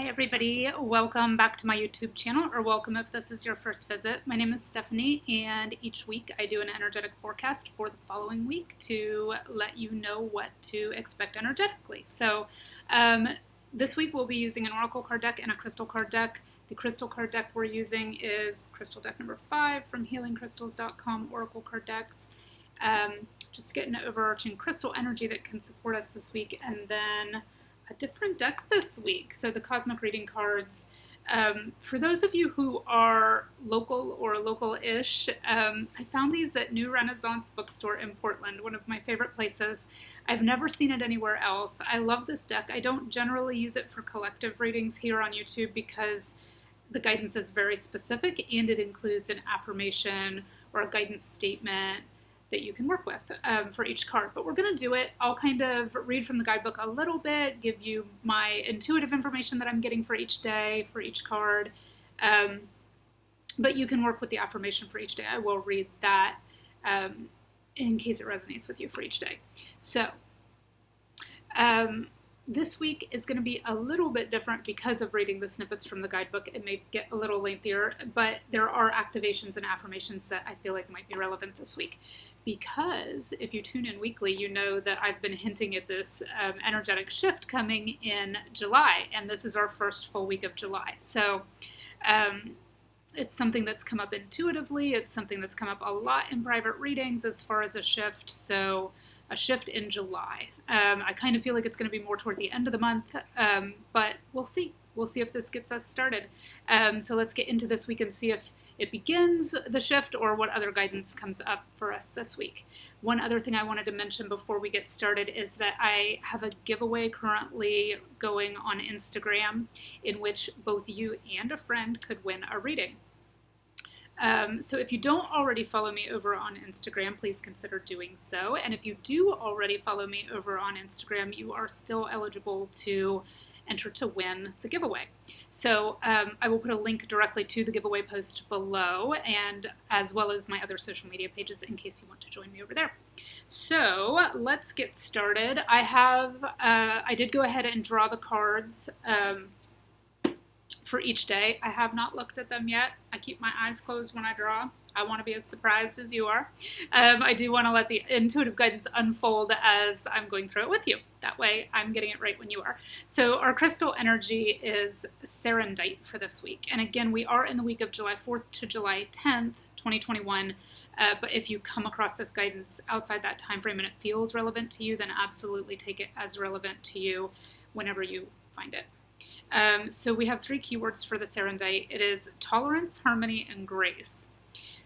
Hi everybody, welcome back to my YouTube channel, or welcome if this is your first visit. My name is Stephanie, and each week I do an energetic forecast for the following week to let you know what to expect energetically. So this week we'll be using an oracle card deck and a crystal card deck. The crystal card deck we're using is crystal deck number 5 from healingcrystals.com oracle card decks. Just to get an overarching crystal energy that can support us this week, and then a different deck this week. So the cosmic reading cards, for those of you who are local or local-ish, I found these at New Renaissance Bookstore in Portland, one of my favorite places. I've never seen it anywhere else. I love this deck. I don't generally use it for collective readings here on YouTube because the guidance is very specific and it includes an affirmation or a guidance statement that you can work with for each card. But we're going to do it. I'll kind of read from the guidebook a little bit, give you my intuitive information that I'm getting for each day, for each card. But you can work with the affirmation for each day. I will read that in case it resonates with you for each day. So this week is going to be a little bit different because of reading the snippets from the guidebook. It may get a little lengthier, but there are activations and affirmations that I feel like might be relevant this week. Because if you tune in weekly, you know that I've been hinting at this energetic shift coming in July, and this is our first full week of July. So it's something that's come up intuitively. It's something that's come up a lot in private readings as far as a shift. So a shift in July. I kind of feel like it's going to be more toward the end of the month, but we'll see. We'll see if this gets us started. So let's get into this week and see if it begins the shift or what other guidance comes up for us this week. One other thing I wanted to mention before we get started is that I have a giveaway currently going on Instagram in which both you and a friend could win a reading. So if you don't already follow me over on Instagram, please consider doing so. And if you do already follow me over on Instagram, you are still eligible to enter to win the giveaway. So I will put a link directly to the giveaway post below, and as well as my other social media pages in case you want to join me over there. So let's get started. I did go ahead and draw the cards for each day. I have not looked at them yet. I keep my eyes closed when I draw. I want to be as surprised as you are. I do want to let the intuitive guidance unfold as I'm going through it with you. That way I'm getting it right when you are. So our crystal energy is Serendite for this week. And again, we are in the week of July 4th to July 10th, 2021. But if you come across this guidance outside that time frame and it feels relevant to you, then absolutely take it as relevant to you whenever you find it. So we have 3 keywords for the Serendite. It is tolerance, harmony, and grace.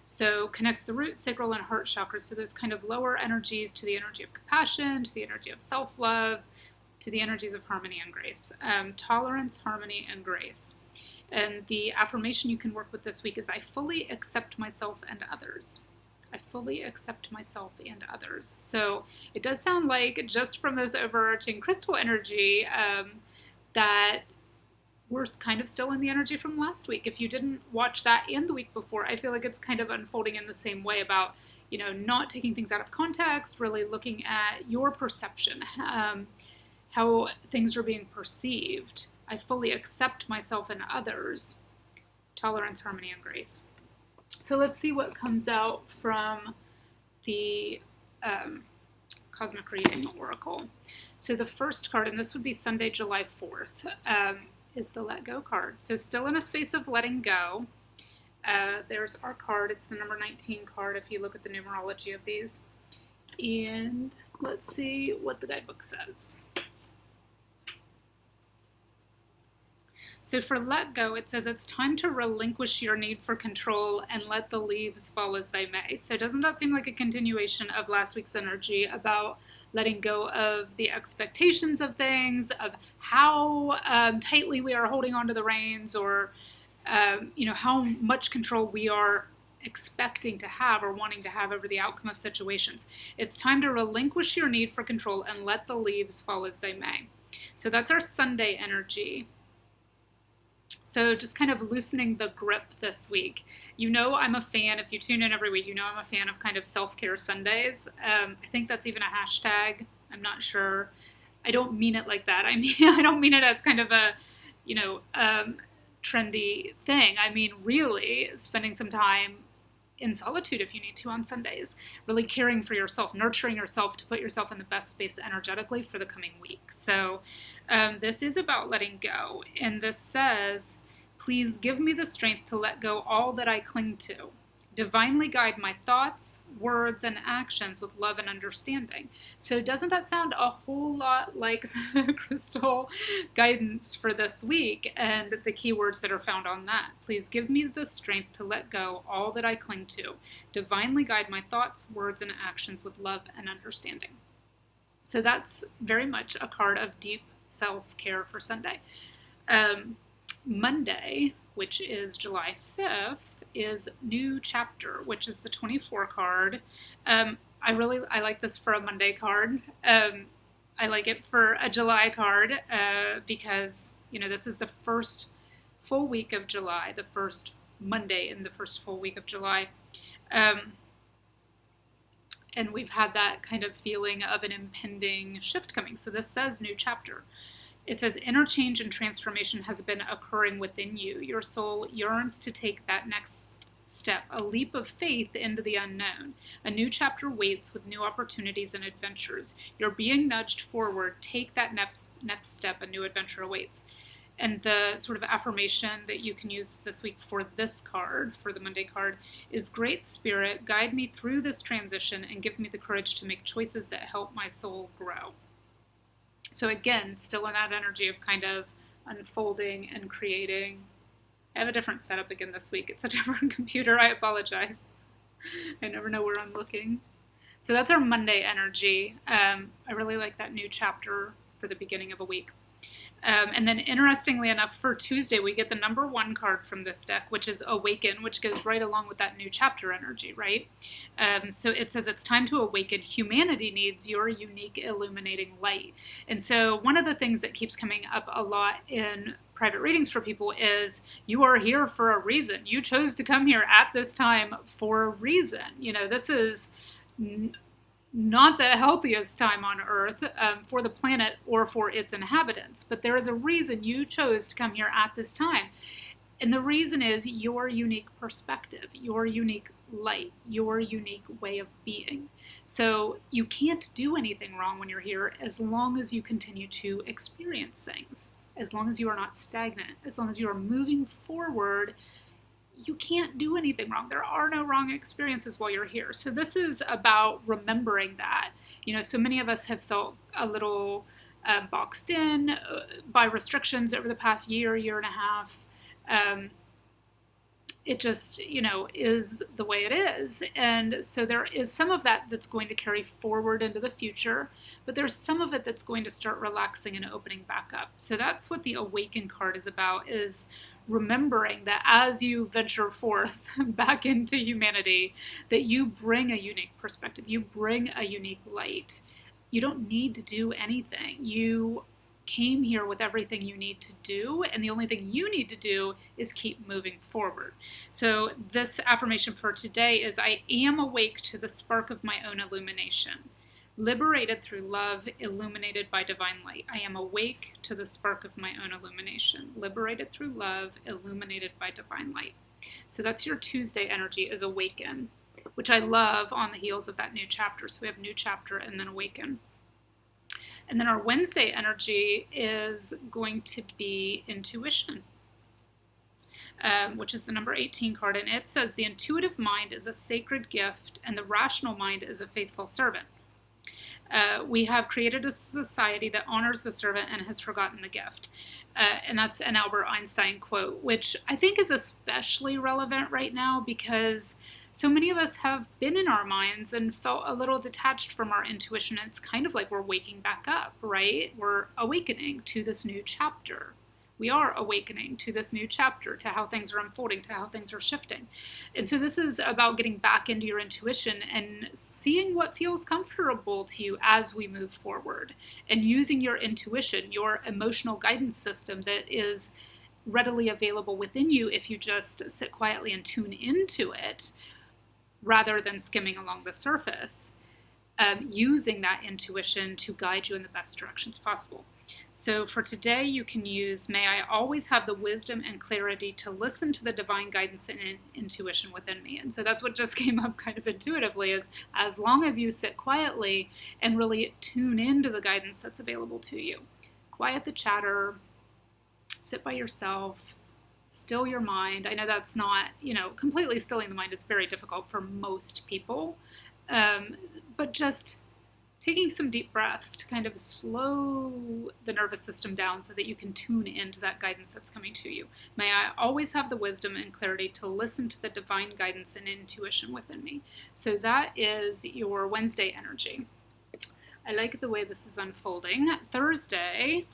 So connects the root, sacral, and heart chakras. So those kind of lower energies to the energy of compassion, to the energy of self-love, to the energies of harmony and grace. Tolerance, harmony, and grace. And the affirmation you can work with this week is I fully accept myself and others. I fully accept myself and others. So it does sound like, just from this overarching crystal energy, that we're kind of still in the energy from last week. If you didn't watch that and the week before, I feel like it's kind of unfolding in the same way about, not taking things out of context, really looking at your perception, how things are being perceived. I fully accept myself and others. Tolerance, harmony, and grace. So let's see what comes out from the Cosmic Reading Oracle. So the first card, and this would be Sunday, July 4th, is the Let Go card. So still in a space of letting go. There's our card. It's the number 19 card if you look at the numerology of these. And let's see what the guidebook says. So for Let Go, it says it's time to relinquish your need for control and let the leaves fall as they may. So doesn't that seem like a continuation of last week's energy about letting go of the expectations of things, of how tightly we are holding onto the reins, or how much control we are expecting to have or wanting to have over the outcome of situations. It's time to relinquish your need for control and let the leaves fall as they may. So that's our Sunday energy. So just kind of loosening the grip this week. I'm a fan, if you tune in every week, I'm a fan of kind of self-care Sundays. I think that's even a hashtag. I'm not sure. I don't mean it like that. I don't mean it as kind of a trendy thing. I mean, really spending some time in solitude if you need to on Sundays, really caring for yourself, nurturing yourself to put yourself in the best space energetically for the coming week. So this is about letting go. And this says, please give me the strength to let go all that I cling to. Divinely guide my thoughts, words, and actions with love and understanding. So doesn't that sound a whole lot like the crystal guidance for this week and the keywords that are found on that? Please give me the strength to let go all that I cling to. Divinely guide my thoughts, words, and actions with love and understanding. So that's very much a card of deep self-care for Sunday. Monday, which is July 5th, is New Chapter, which is the 24 card. I like this for a Monday card. I like it for a July card because, this is the first full week of July, the first Monday in the first full week of July. And we've had that kind of feeling of an impending shift coming. So this says New Chapter. It says, inner change and transformation has been occurring within you. Your soul yearns to take that next step, a leap of faith into the unknown. A new chapter waits with new opportunities and adventures. You're being nudged forward. Take that next step. A new adventure awaits. And the sort of affirmation that you can use this week for this card, for the Monday card, is, Great Spirit, guide me through this transition and give me the courage to make choices that help my soul grow. So again, still in that energy of kind of unfolding and creating. I have a different setup again this week. It's a different computer. I apologize. I never know where I'm looking. So that's our Monday energy. I really like that New Chapter for the beginning of a week. And then interestingly enough, for Tuesday, we get the number 1 card from this deck, which is Awaken, which goes right along with that New Chapter energy, right? So it says, it's time to awaken. Humanity needs your unique illuminating light. And so one of the things that keeps coming up a lot in private readings for people is, you are here for a reason. You chose to come here at this time for a reason. This is not the healthiest time on Earth for the planet or for its inhabitants, but there is a reason you chose to come here at this time. And the reason is your unique perspective, your unique light, your unique way of being. So you can't do anything wrong when you're here as long as you continue to experience things, as long as you are not stagnant, as long as you are moving forward. You can't do anything wrong. There are no wrong experiences while you're here. So this is about remembering that. So many of us have felt a little boxed in by restrictions over the past year and a half. It just, is the way it is. And so there is some of that that's going to carry forward into the future, but there's some of it that's going to start relaxing and opening back up. So that's what the Awaken card is about, is remembering that as you venture forth back into humanity, that you bring a unique perspective, you bring a unique light. You don't need to do anything. You came here with everything you need to do, and the only thing you need to do is keep moving forward. So this affirmation for today is, I am awake to the spark of my own illumination. Liberated through love, illuminated by divine light. I am awake to the spark of my own illumination. Liberated through love, illuminated by divine light. So that's your Tuesday energy, is Awaken, which I love on the heels of that New Chapter. So we have New Chapter and then Awaken. And then our Wednesday energy is going to be Intuition, which is the number 18 card. And it says, the intuitive mind is a sacred gift and the rational mind is a faithful servant. We have created a society that honors the servant and has forgotten the gift. And that's an Albert Einstein quote, which I think is especially relevant right now because so many of us have been in our minds and felt a little detached from our intuition. It's kind of like we're waking back up, right? We're awakening to this new chapter. We are awakening to this new chapter, to how things are unfolding, to how things are shifting. And so this is about getting back into your intuition and seeing what feels comfortable to you as we move forward, and using your intuition, your emotional guidance system that is readily available within you if you just sit quietly and tune into it rather than skimming along the surface, using that intuition to guide you in the best directions possible. So for today, you can use, may I always have the wisdom and clarity to listen to the divine guidance and intuition within me. And so that's what just came up kind of intuitively, is as long as you sit quietly and really tune into the guidance that's available to you. Quiet the chatter, sit by yourself, still your mind. I know that's not, completely stilling the mind is very difficult for most people, but just taking some deep breaths to kind of slow the nervous system down so that you can tune into that guidance that's coming to you. May I always have the wisdom and clarity to listen to the divine guidance and intuition within me. So that is your Wednesday energy. I like the way this is unfolding. Thursday,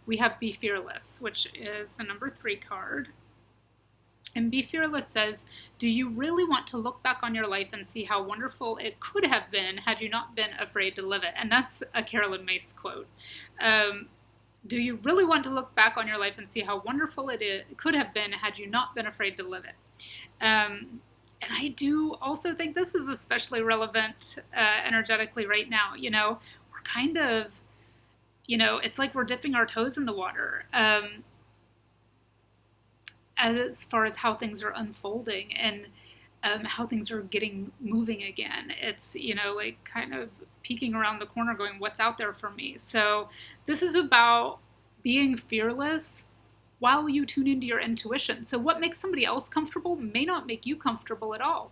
we have Be Fearless, which is the number 3 card. And Be Fearless says, do you really want to look back on your life and see how wonderful it could have been had you not been afraid to live it? And that's a Carolyn Myss quote. Do you really want to look back on your life and see how wonderful it could have been had you not been afraid to live it? And I do also think this is especially relevant energetically right now. We're kind of, it's like we're dipping our toes in the water. As far as how things are unfolding and how things are moving again. It's, like kind of peeking around the corner going, what's out there for me? So this is about being fearless while you tune into your intuition. So what makes somebody else comfortable may not make you comfortable at all.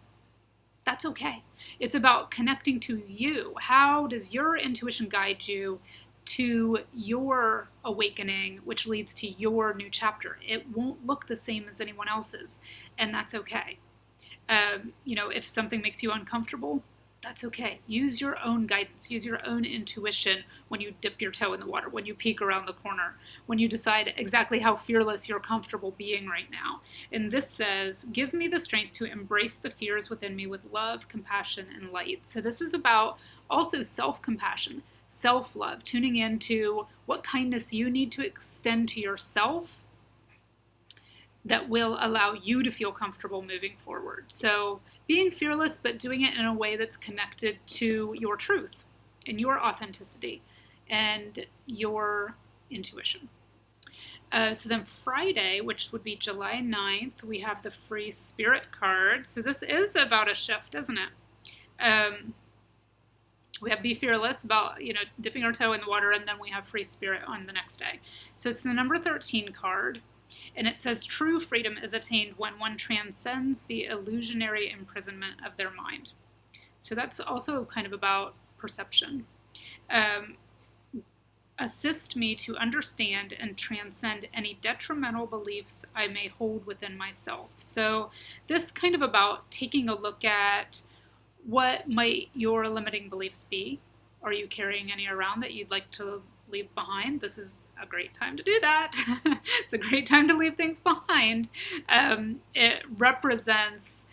That's okay. It's about connecting to you. How does your intuition guide you to your awakening, which leads to your new chapter? It won't look the same as anyone else's, and that's okay. If something makes you uncomfortable, that's okay. Use your own guidance, use your own intuition when you dip your toe in the water, when you peek around the corner, when you decide exactly how fearless you're comfortable being right now. And this says, give me the strength to embrace the fears within me with love, compassion, and light. So this is about also self-compassion, self-love, tuning into what kindness you need to extend to yourself that will allow you to feel comfortable moving forward. So being fearless, but doing it in a way that's connected to your truth and your authenticity and your intuition. So then Friday, which would be July 9th, we have the Free Spirit card. So this is about a shift, isn't it? We have Be Fearless, about, dipping our toe in the water, and then we have Free Spirit on the next day. So it's the number 13 card, and it says, true freedom is attained when one transcends the illusionary imprisonment of their mind. So that's also kind of about perception. Assist me to understand and transcend any detrimental beliefs I may hold within myself. So this kind of about taking a look at what might your limiting beliefs be? Are you carrying any around that you'd like to leave behind? This is a great time to do that. It's a great time to leave things behind. It represents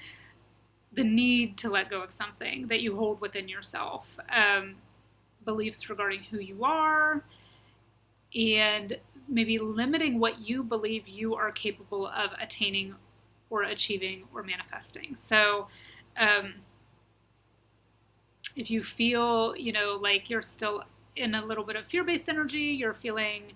the need to let go of something that you hold within yourself. Beliefs regarding who you are, and maybe limiting what you believe you are capable of attaining or achieving or manifesting. So, if you feel, like you're still in a little bit of fear-based energy, you're feeling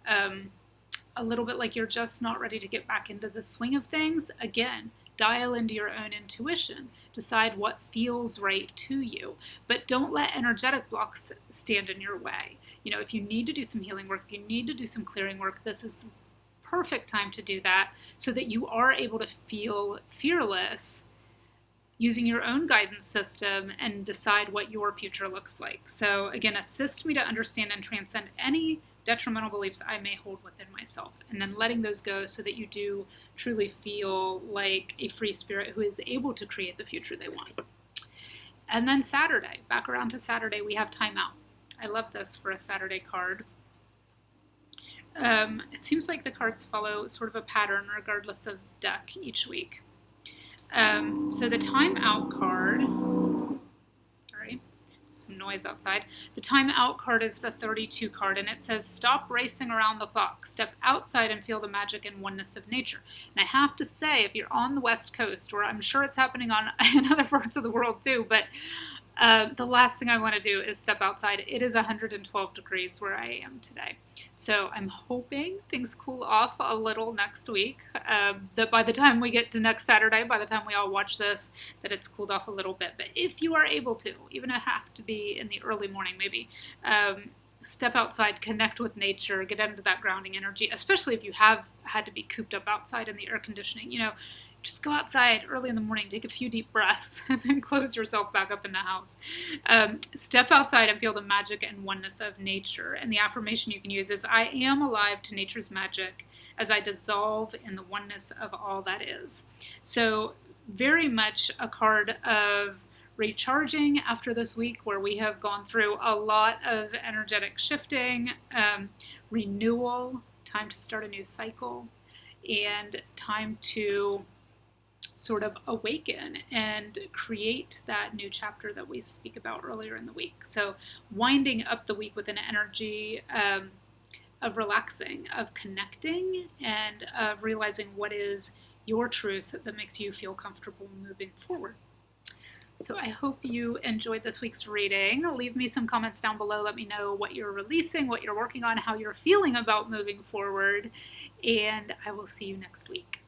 a little bit like you're just not ready to get back into the swing of things, again, dial into your own intuition. Decide what feels right to you. But don't let energetic blocks stand in your way. If you need to do some healing work, if you need to do some clearing work, this is the perfect time to do that so that you are able to feel fearless using your own guidance system and decide what your future looks like. So again, assist me to understand and transcend any detrimental beliefs I may hold within myself, and then letting those go so that you do truly feel like a free spirit who is able to create the future they want. And then Saturday, back around to Saturday, we have Time Out. I love this for a Saturday card. It seems like the cards follow sort of a pattern regardless of deck each week. So the Time Out card, sorry, some noise outside. The Time Out card is the 32 card, and it says, stop racing around the clock. Step outside and feel the magic and oneness of nature. And I have to say, if you're on the West Coast, or I'm sure it's happening in other parts of the world too, but The last thing I want to do is step outside. It is 112 degrees where I am today. So I'm hoping things cool off a little next week. That by the time we get to next Saturday, by the time we all watch this, that it's cooled off a little bit. But if you are able to, even if it have to be in the early morning maybe, step outside, connect with nature, get into that grounding energy, especially if you have had to be cooped up outside in the air conditioning. Just go outside early in the morning, take a few deep breaths, and then close yourself back up in the house. Step outside and feel the magic and oneness of nature. And the affirmation you can use is, I am alive to nature's magic as I dissolve in the oneness of all that is. So very much a card of recharging after this week where we have gone through a lot of energetic shifting, renewal, time to start a new cycle, and time to sort of awaken and create that new chapter that we speak about earlier in the week. So winding up the week with an energy of relaxing, of connecting, and of realizing what is your truth that makes you feel comfortable moving forward. So I hope you enjoyed this week's reading. Leave me some comments down below. Let me know what you're releasing, what you're working on, how you're feeling about moving forward, and I will see you next week.